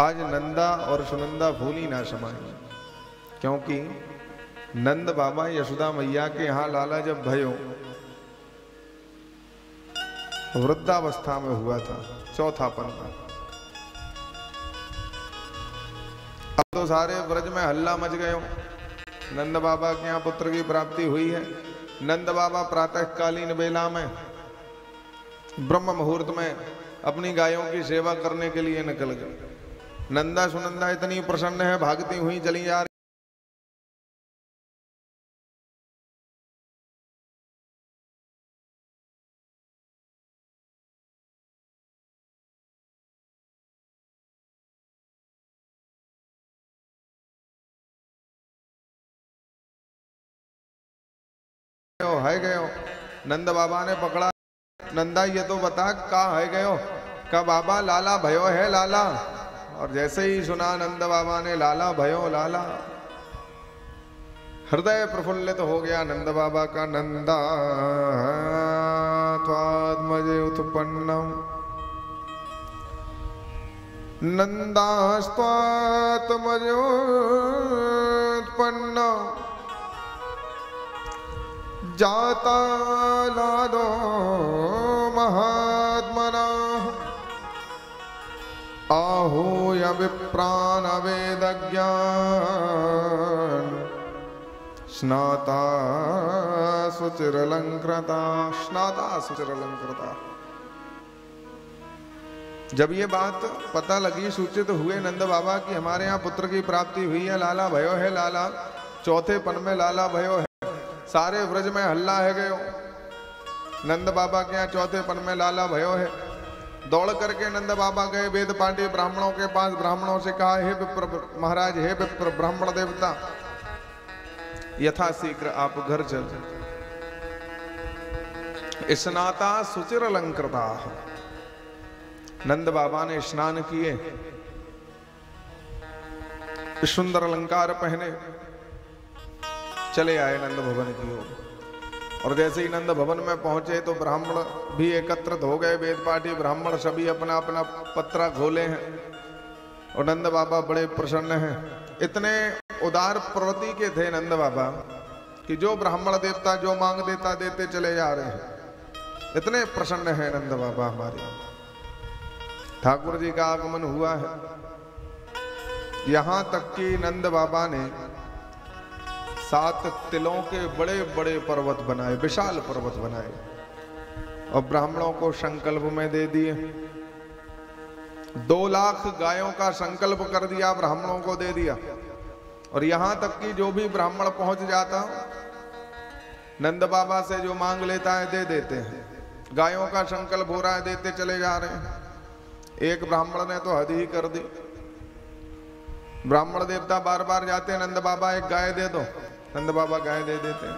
आज नंदा और सुनंदा भूली ना समाई, क्योंकि नंद बाबा यशोदा मैया के यहाँ लाला जब भयो वृद्धावस्था में हुआ था, चौथापन में। अब तो सारे ब्रज में हल्ला मच गए। नंद बाबा के यहाँ पुत्र की प्राप्ति हुई है। नंद बाबा प्रातःकालीन बेला में ब्रह्म मुहूर्त में अपनी गायों की सेवा करने के लिए निकल गए। नंदा सुनंदा इतनी प्रसन्न है, भागती हुई चली जा रही। है गयो। नंद बाबा ने पकड़ा, नंदा ये तो बता कहाँ है गयो? का बाबा लाला भयो है लाला। और जैसे ही सुना नंद बाबा ने लाला भयो लाला, हृदय प्रफुल्लित हो गया नंद बाबा का। नंदा त्वात्मजे उत्पन्नम नंदास्त्वात्मजे उत्पन्नम जाता लादो महात्मना आहूय विप्रान वेदज्ञान स्नाता सुचिरलंकृता स्नाता सुचिरलंकृता। जब ये बात पता लगी, सूचित हुए नंद बाबा कि हमारे यहाँ पुत्र की प्राप्ति हुई है, लाला भयो है लाला, चौथे पन में लाला भयो है, सारे व्रज में हल्ला है गयो। नंद बाबा के यहाँ चौथे पन में लाला भयो है। दौड़ करके नंद बाबा गए वेद पाठी ब्राह्मणों के पास। ब्राह्मणों से कहा, हे विप्र महाराज, हे विप्र ब्राह्मण देवता, यथाशीघ्र आप घर चल। स्नाता सुचिर अलंकृता। नंद बाबा ने स्नान किए, सुंदर अलंकार पहने, चले आए नंद भवन की ओर। और जैसे ही नंद भवन में पहुंचे तो ब्राह्मण भी एकत्रित हो गए। वेद पाठी ब्राह्मण सभी अपना अपना पत्रा खोले हैं और नंद बाबा बड़े प्रसन्न हैं। इतने उदार प्रवृत्ति के थे नंद बाबा कि जो ब्राह्मण देवता जो मांग देता देते चले जा रहे हैं। इतने प्रसन्न हैं नंद बाबा हमारे। ठाकुर जी का आगमन हुआ है। यहां तक कि नंद बाबा ने 7 तिलों के बड़े बड़े पर्वत बनाए, विशाल पर्वत बनाए और ब्राह्मणों को संकल्प में दे दिए। 2 लाख गायों का संकल्प कर दिया, ब्राह्मणों को दे दिया। और यहां तक कि जो भी ब्राह्मण पहुंच जाता नंद बाबा से जो मांग लेता है दे देते हैं। गायों का संकल्प हो रहा है, देते चले जा रहे हैं। एक ब्राह्मण ने तो हद ही कर दी। ब्राह्मण देवता बार बार जाते हैं, नंद बाबा एक गाय दे दो। नंद बाबा गाय दे देते हैं।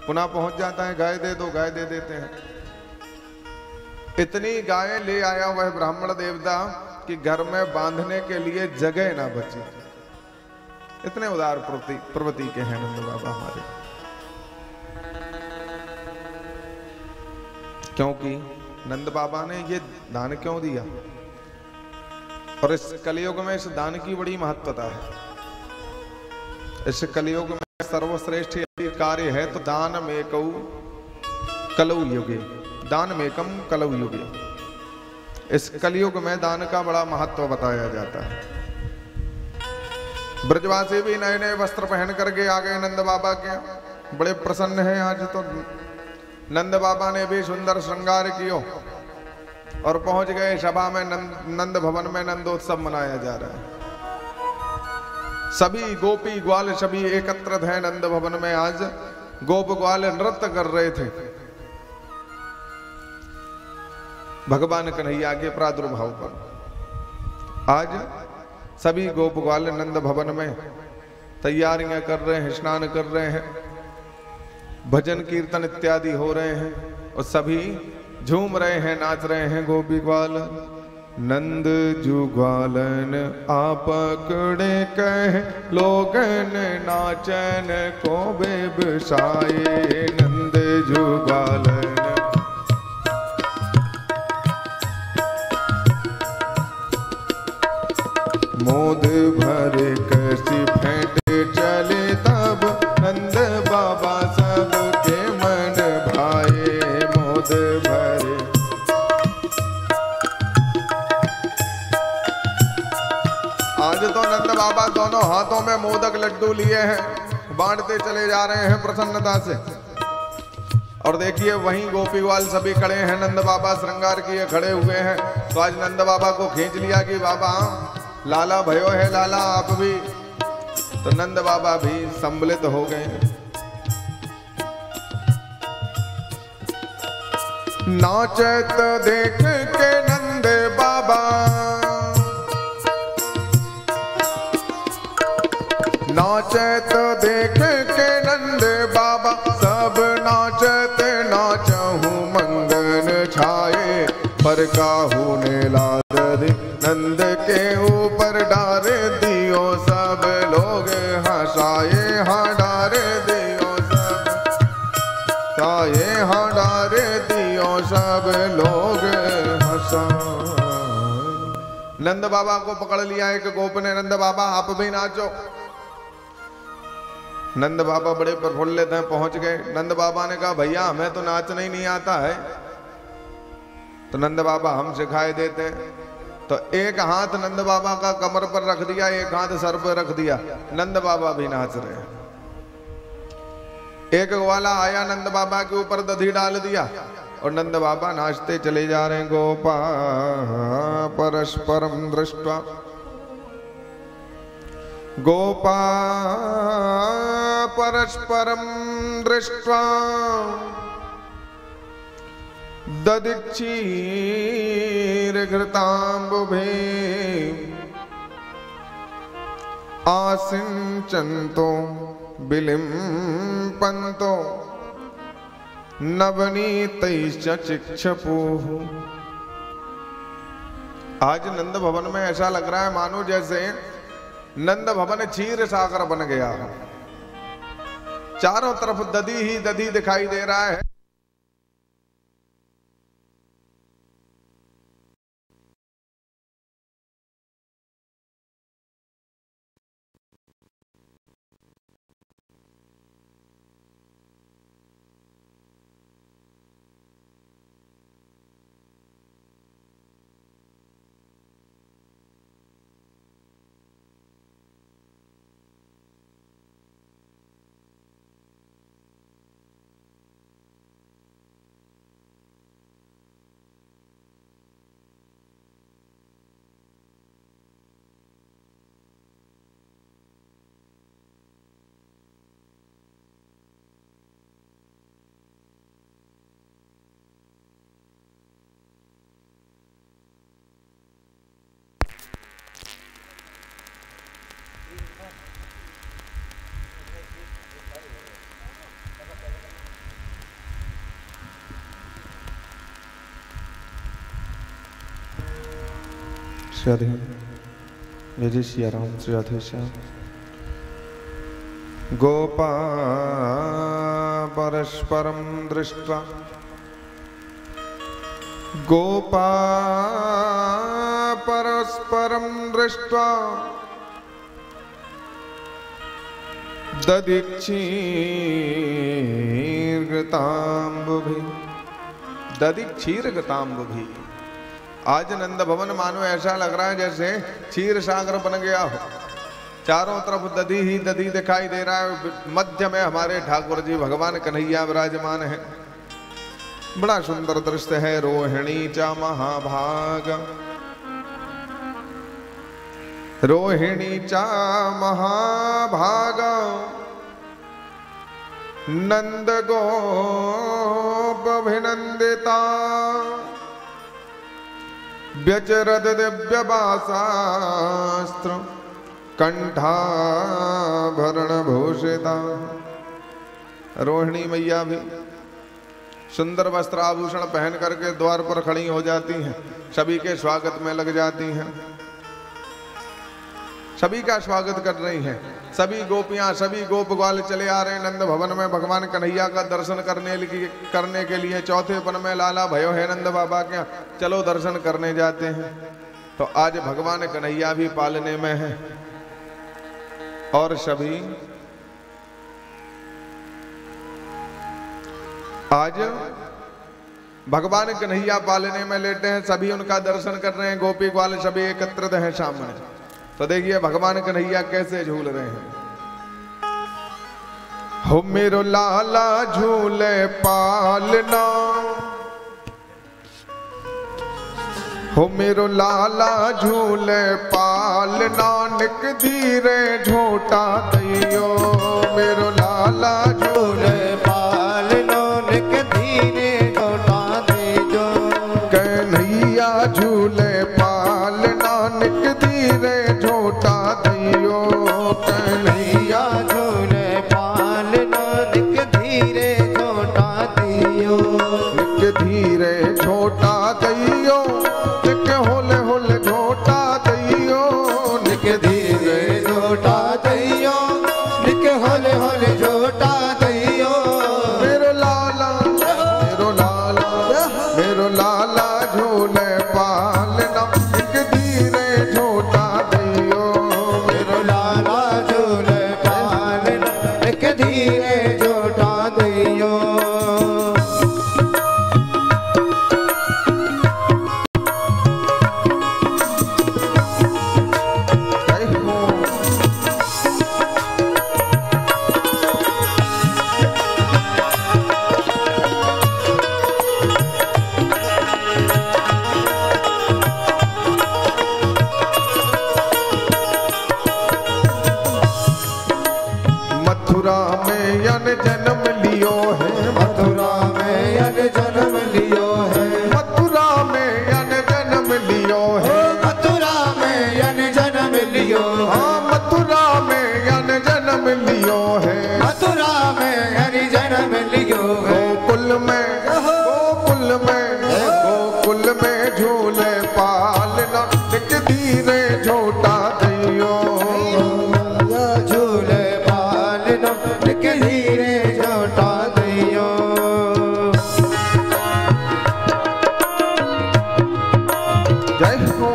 पुनः पहुंच जाता है, गाय दे दो, गाय दे देते हैं। इतनी गाय ले आया वह ब्राह्मण देवता कि घर में बांधने के लिए जगह ना बची। इतने उदार प्रवृत्ति के हैं नंद बाबा हमारे। क्योंकि नंद बाबा ने ये दान क्यों दिया? और इस कलयुग में इस दान की बड़ी महत्वता है। इस कलयुग में सर्वश्रेष्ठ कार्य है तो दान में कलौ युगे, दान में कम कलौ युगे। इस कलयुग में दान का बड़ा महत्व बताया जाता है। ब्रजवासी भी नए नए वस्त्र पहन करके आ गए नंद बाबा के, बड़े प्रसन्न हैं। आज तो नंद बाबा ने भी सुंदर श्रृंगार कियो और पहुंच गए सभा में। नंद भवन में नंदोत्सव मनाया जा रहा है। सभी गोपी ग्वाल सभी एकत्रित हैं नंद भवन में। आज गोप ग्वाल नृत्य कर रहे थे भगवान कन्हैया के प्रादुर्भाव पर। आज सभी गोप ग्वाल नंद भवन में तैयारियां कर रहे हैं, स्नान कर रहे हैं, भजन कीर्तन इत्यादि हो रहे हैं और सभी झूम रहे हैं, नाच रहे हैं गोपी ग्वाल। नंद जुग्वालन आपकड़े कह लोगन नाचन को बेबसाए। नंद जुग्वालन मोद भर कसी फेंटे चले तब नंद बाबा सबके मन भाए मोद भरे। आज तो नंद बाबा दोनों हाथों में मोदक लड्डू लिए हैं, बांटते चले जा रहे हैं प्रसन्नता से। और देखिए वहीं गोपी ग्वाल सभी खड़े हैं, नंद बाबा श्रृंगार किए खड़े हुए हैं। तो आज नंद बाबा को खींच लिया कि बाबा लाला भयो है लाला आप भी। तो नंद बाबा भी सम्मिलित हो गए। नाचत देख के नंद बाबा, नाचत देख के नंद बाबा, सब नाचत नाचहु मंगन छाए। पर काहू ने लाद दी नंद के ऊपर डार दियो सब लोग हंसाए। हाँ डार दियो सब साए, हाँ डार दियो सब लोग हंसाए। नंद बाबा को पकड़ लिया एक गोप ने, नंद बाबा आप भी नाचो। नंद बाबा बड़े प्रफुल्लित हैं, पहुंच गए। नंद बाबा ने कहा भैया हमें तो नाचना ही नहीं आता है। तो नंद बाबा हम सिखाए देते हैं। तो एक हाथ नंद बाबा का कमर पर रख दिया, एक हाथ सर पर रख दिया, नंद बाबा भी नाच रहे हैं। एक ग्वाला आया नंद बाबा के ऊपर दधी डाल दिया और नंद बाबा नाचते चले जा रहे हैं। गोपा परस्परम दृष्ट्वा, गोपा परस्परम दृष्ट्वा, ददीक्षीर्घृताम्बुभे आसिञ्चन्तो विलिम्पन्तो नवनीतैश्च चिक्षपुः। आज नंद भवन में ऐसा लग रहा है मानो जैसे नंद भवन क्षीर सागर बन गया है। चारों तरफ दधी ही दधी दिखाई दे रहा है। श्री जय जय सिया राम, श्री राधे श्याम। गोपा परस्परम दृष्ट्वा, गोपा परस्परम दृष्ट्वा, ददीक्षीर्घृताम्बुभि, ददीक्षीर्घृताम्बुभि। आज नंद भवन मानो ऐसा लग रहा है जैसे क्षीर सागर बन गया हो। चारों तरफ दधी ही दधी दिखाई दे रहा है। मध्य में हमारे ठाकुर जी भगवान कन्हैया विराजमान है। बड़ा सुंदर दृश्य है। रोहिणी चा महाभाग, रोहिणी चा महाभाग, नंद गोपाभिनंदिता, व्यचरद दिव्य बासास्त्र, कंठाभरण भूषिता। रोहिणी मैया भी सुंदर वस्त्र आभूषण पहन करके द्वार पर खड़ी हो जाती हैं, सभी के स्वागत में लग जाती हैं, सभी का स्वागत कर रही हैं। सभी गोपियां, सभी गोप ग्वाल चले आ रहे हैं नंद भवन में भगवान कन्हैया का दर्शन करने के लिए। चौथे पन में लाला भयो है नंद बाबा के, चलो दर्शन करने जाते हैं। तो आज भगवान कन्हैया भी पालने में है और सभी आज भगवान कन्हैया पालने में लेटे हैं, सभी उनका दर्शन कर रहे हैं, गोपी ग्वाल सभी एकत्रित हैं सामने। तो देखिए भगवान कन्हैया कैसे झूल रहे हैं। हो मेरो लाला झूले पालना, हो मेरो लाला झूले पालना, निक धीरे झोटा दैयो। मेरो लाला झूले पालना, निक धीरे झोटा दैयो। कन्हैया झूले पालना, निक धीरे झोटा दैयो। कन्हैया झूले पालना, निक धीरे झोटा दैयो। निक धीरे झोटा दैयो, निक होले होले झोटा दैयो। निक धीरे झोटा दैयो, निक होले होले झोटा दैयो। मेरो लाला मेरो लाला मेरो लाला झूले पालना, निक धीरे झोटा दैयो। मेरो लाला झूले पालना, निक धीरे झोटा दैयो। मथुरा में यन जन्म लियो है, मथुरा में यन जन्म लियो है। मथुरा में यन जन्म लियो है, मथुरा में यन जन्म लियो। हाँ मथुरा में यन जन्म लियो है, मथुरा में यन जन्म लियो है। गोकुल में गोकुल में गोकुल में झूले पालना, निक धीरे झोटा दैयो। झूले पालना, निक धीरे झोटा दैयो। जय हो।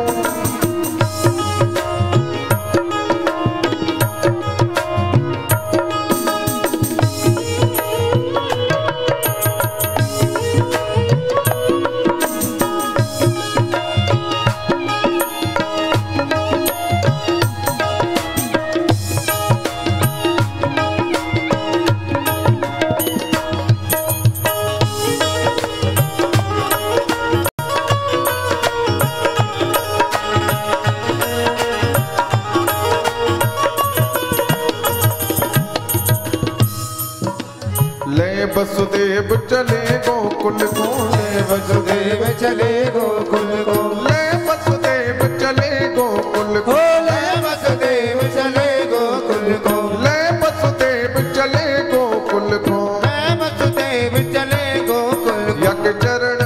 ले वसुदेव चले गोकुल को, ले वसुदेव चले गोकुल को। ले वसुदेव चले गोकुल को, ले वसुदेव चले गोकुल को। ले वसुदेव चले गोकुल को, ले वसुदेव चले गोकुल को। यक चरण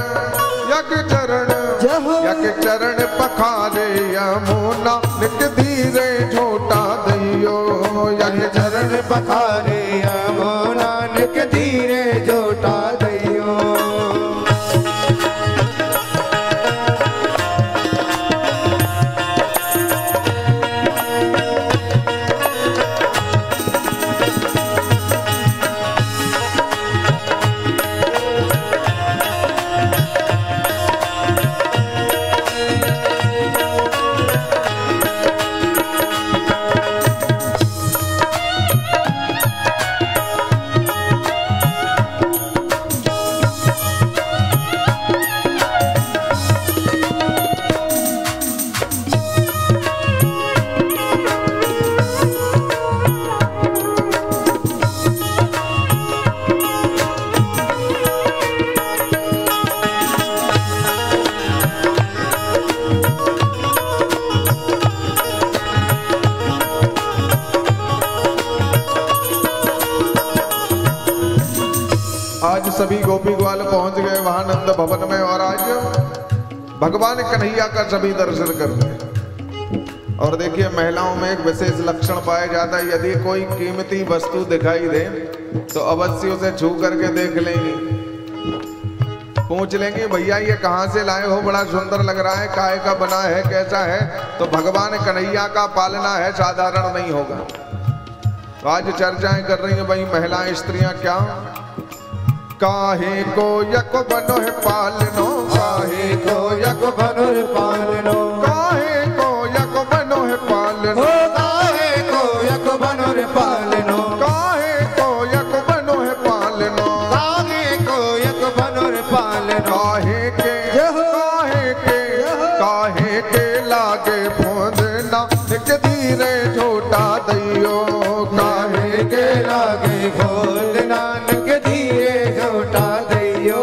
यक चरण पखारे यमुना, निक धीरे झोटा दैयो। यक चरण पखारे यमुना, निक धीरे झोटा दैयो। आज सभी गोपी ग्वाल पहुंच गए वहां नंद भवन में, और आज भगवान कन्हैया का सभी दर्शन करते हैं। और देखिए महिलाओं में एक विशेष लक्षण पाया जाता है, यदि कोई कीमती वस्तु दिखाई दे तो अवश्य उसे छू करके देख लेंगी। पूछ लेंगे भैया ये कहाँ से लाए हो, बड़ा सुंदर लग रहा है, काहे का बना है, कैसा है, तो भगवान कन्हैया का पालना है, साधारण नहीं होगा। तो आज चर्चाएं कर रही हैं भाई महिलाएं स्त्रियां क्या, काहे को यक बनो है पालनो, काहे को यक बनो है पालनो, काहे को यक बनो है पालनो, काहे को यक बनो है पालनो, काहे को यक बनो है पालनो, काहे को यक बनो है पालनो, काहे के लागे फोंदना एक धीरे झोटा दैयो, काहे के लागे फोंदना एक धीरे झोटा दैयो।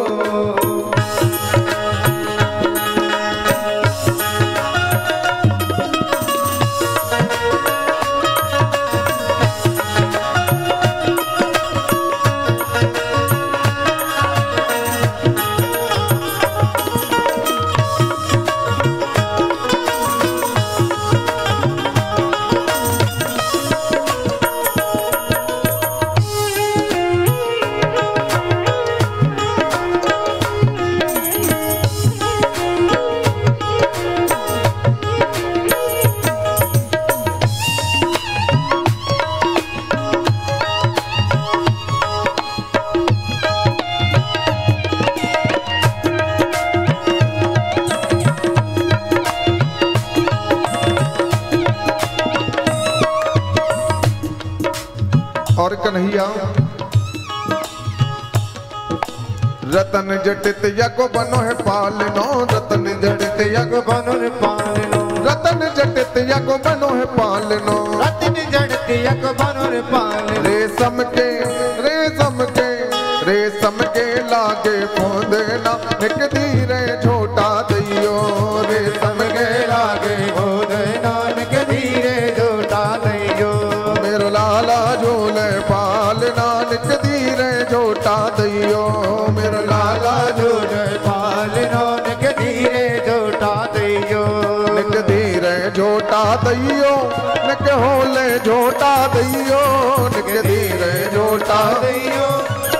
और कन्हैया रतन जटित यक बनो है पालनो, रतन जटित यक बनो है पालनो, रतन जटित यक बनो है पालनो, रतन जटित यक बनो है पालनो, रेशम के लागे फोंदना एक धीरे झोटा दैयो, रेशम के लागे फोंदना एक धीरे झोटा दैयो। मेरो लाला झूले पालना एक धीरे झोटा दैयो, मेरो लाला झूले पालना एक धीरे झोटा दैयो, एक धीरे झोटा दैयो, निक होले झोटा दैयो, निक धीरे झोटा दैयो,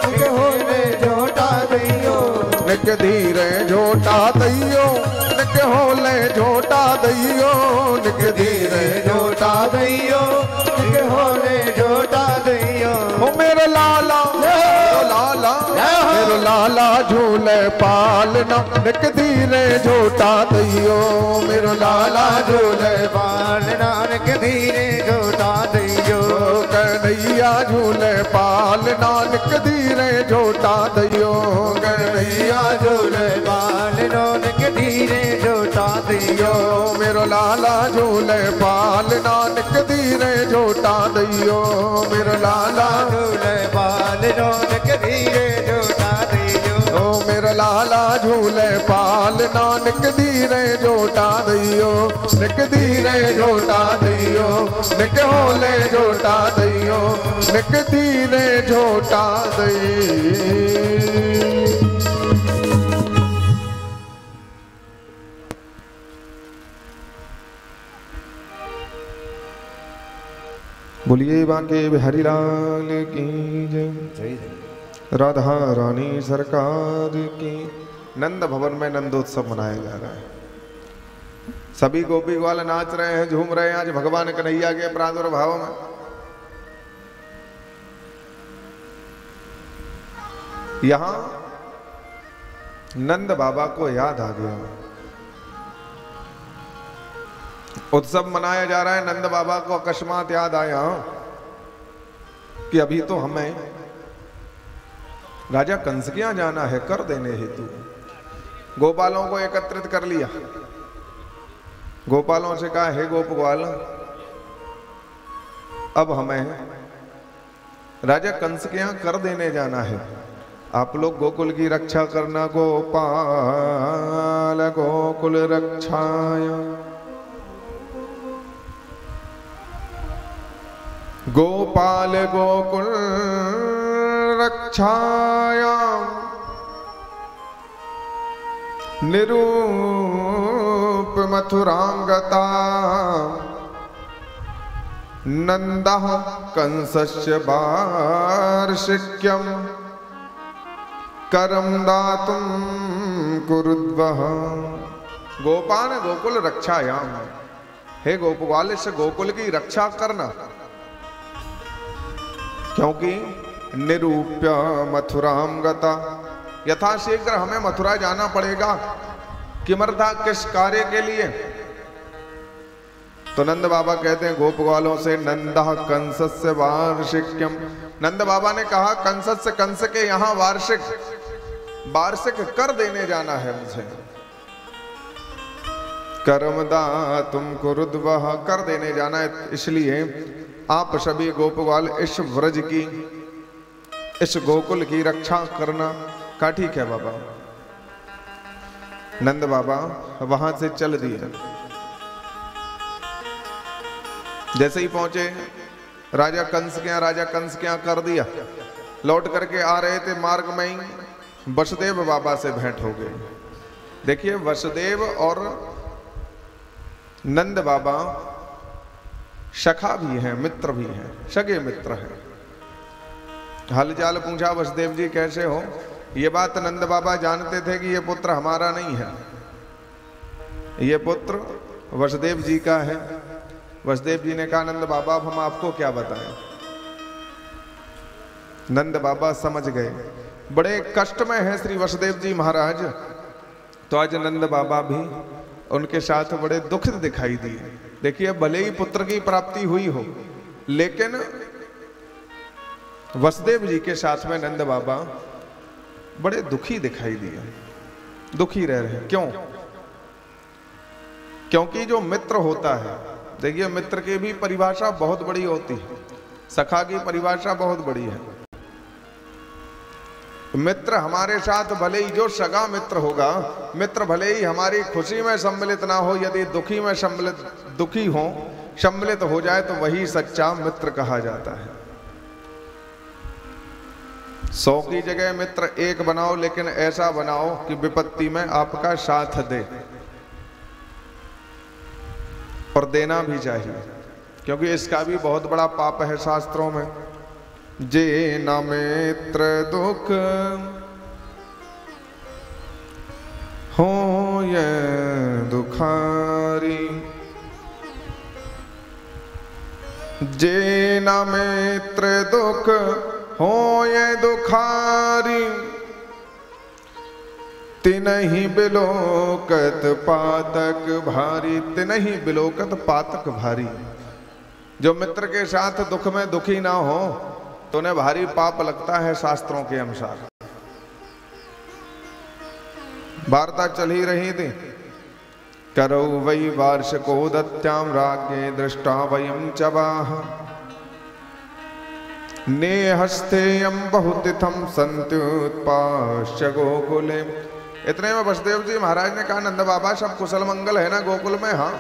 निक होले झोटा दैयो, निक धीरे झोटा दैयो, निक होले झोटा दैयो, निक धीरे झोटा दैयो, निक होले झोटा दैयो। ओ मेरो लाला, मेरो लाला झूले पालना निक धीरे झोटा दैयो, मेरो लाला झूले पालना निक धीरे झोटा दैयो, कन्हैया झूले पालना निक धीरे झोटा दैयो, कन्हैया झूले पालना निक धीरे झोटा दैयो, मेरो लाला झूले पालना निक धीरे झोटा दैयो, मेरो लाला झूले पालना निक धीरे झोटा दैयो, ओ मेरा लाला झूले पालना निक धीरे झोटा दैयो, निक धीरे झोटा दैयो, निक होले झोटा दैयो, निक धीरे झोटा दैयो। बोलिए बांके बिहारी लाल की जय, राधा रानी सरकार की। नंद भवन में नंदोत्सव मनाया जा रहा है, सभी गोपी ग्वाल नाच रहे हैं, झूम रहे हैं आज भगवान कन्हैया के प्रादुर्भाव में। यहां नंद बाबा को याद आ गया, उत्सव मनाया जा रहा है, नंद बाबा को अकस्मात याद आया कि अभी तो हमें राजा कंस के यहाँ जाना है कर देने हेतु। गोपालों को एकत्रित कर लिया, गोपालों से कहा हे गोप ग्वाल, अब हमें राजा कंस के यहाँ कर देने जाना है, आप लोग गोकुल की रक्षा करना। गोपाल गोकुल रक्षाय, गोपाल गोकुल रक्षाय, निरूप मथुरांगता, नंदः कंसस्य वार्षिक्यं करं दातुं कुरुद्वः। गोपान गोकुल रक्षायाम, हे गोपवाल इस गोकुल की रक्षा करना, क्योंकि निरूप्य मथुराम गता, यथाशीघ्र हमें मथुरा जाना पड़ेगा। किमर्था, किस कार्य के लिए? तो नंद बाबा कहते हैं गोप ग्वालों से, नंदा कंसस्य वार्षिक्यम, नंद बाबा ने कहा कंस से, कंस के यहाँ वार्षिक कर देने जाना है मुझे। कर्मदा तुम कुरुद्वः, कर देने जाना है, इसलिए आप सभी गोप ग्वाल इस व्रज की, इस गोकुल की रक्षा करना। कहा ठीक है बाबा। नंद बाबा वहां से चल दिए। जैसे ही पहुंचे राजा कंस के यहाँ कर दिया। लौट करके आ रहे थे, मार्ग में ही वसुदेव बाबा से भेंट हो गई। देखिए वसुदेव और नंद बाबा सखा भी हैं, मित्र भी हैं, सगे मित्र हैं। हालचाल पूछा वसुदेव जी कैसे हो। ये बात नंद बाबा जानते थे कि ये पुत्र हमारा नहीं है, ये पुत्र वसुदेव जी का है। वसुदेव जी ने कहा नंद बाबा अब हम आपको क्या बताएं। नंद बाबा समझ गए, बड़े कष्ट में है श्री वसुदेव जी महाराज। तो आज नंद बाबा भी उनके साथ बड़े दुखित दिखाई दिए। देखिए भले ही पुत्र की प्राप्ति हुई हो, लेकिन वसुदेव जी के साथ में नंद बाबा बड़े दुखी दिखाई दिए, दुखी रह रहे। क्यों? क्योंकि जो मित्र होता है, देखिए मित्र की भी परिभाषा बहुत बड़ी होती है, सखा की परिभाषा बहुत बड़ी है। मित्र हमारे साथ भले ही, जो सगा मित्र होगा, मित्र भले ही हमारी खुशी में सम्मिलित ना हो, यदि दुखी में सम्मिलित हो जाए तो वही सच्चा मित्र कहा जाता है। 100 की जगह मित्र एक बनाओ, लेकिन ऐसा बनाओ कि विपत्ति में आपका साथ दे, और देना भी चाहिए, क्योंकि इसका भी बहुत बड़ा पाप है शास्त्रों में। जे न मित्र दुख हो ये दुखारी, जे न मित्र दुख हो ये दुखारी, तिनहि बिलोकत पातक भारी, तिनहि बिलोकत पातक भारी। जो मित्र के साथ दुख में दुखी ना हो तो उन्हें भारी पाप लगता है शास्त्रों के अनुसार। वार्ता चल ही रही थी। करो वै वार्षिको दत्याम राज्ञे दृष्टा वयम चबाह, नेहस्तेयम बहुतिथम संत्युत्पाश्च गोकुले। इतने में वसुदेव जी महाराज ने कहा नंद बाबा सब कुशल मंगल है ना गोकुल में? हाँ।